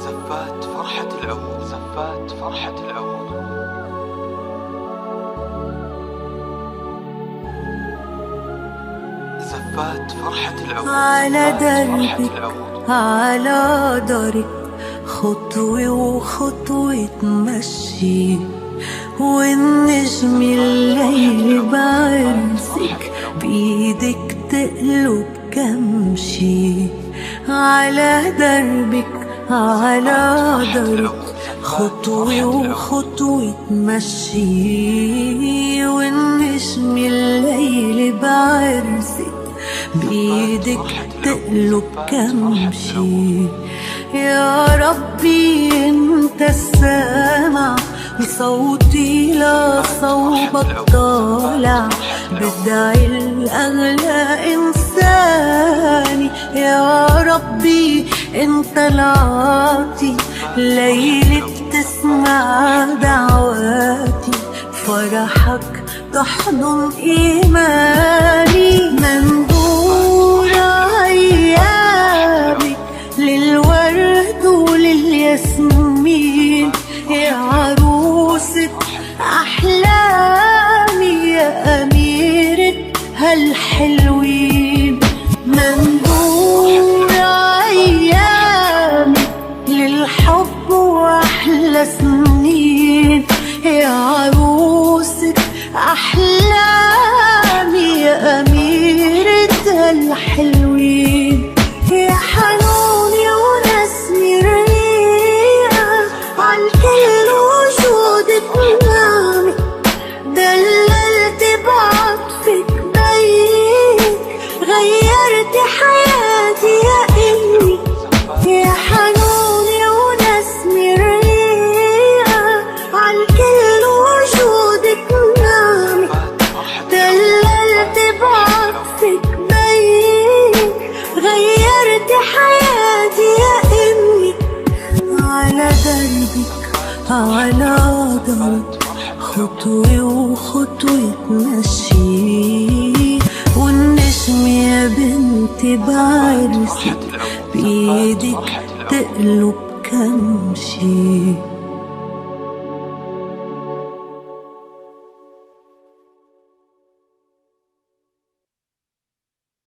زفات فرحة العود، زفات فرحة العود. زفات فرحة العود على دربك، على دارك، خطوة وخطوة تمشي، والنجم الليل بعرسك بإيدك تقلب كمشي. على دربك، على دارك، خطوة وخطوة تمشي، والنجم الليل بعرسك بإيدك تقلب كمشي. يا ربي انت السامع، وصوتي لصوبك طالع، بدعي الأغلى إنساني. يا ربي انت العاطي، ليلي بتسمع دعواتي، فرحك تحضن إيماني. منظور أيامك للورد وللياسمين، يا عروسة أحلامي، يا أميرة هالحلوين. منظور أيامك للحب وأحلى سنين، يا عروسة أحلامي، يا أميرة هالحلوين. يا حنوني ونسمي الريقة، عالكل وجودك نامي، دللت بعطفك بيك، غيرت حياتي يا إمي. يا حنوني ونسمي الريقة، عالكل وجودك نامي، دللت بعطفك بيك، غيرت حياتي يا إمي. على دربك، على دارك، خطوة وخطوة تمشي، والنجم يا بنتي بعرسك بإيدك تقلب كمشي.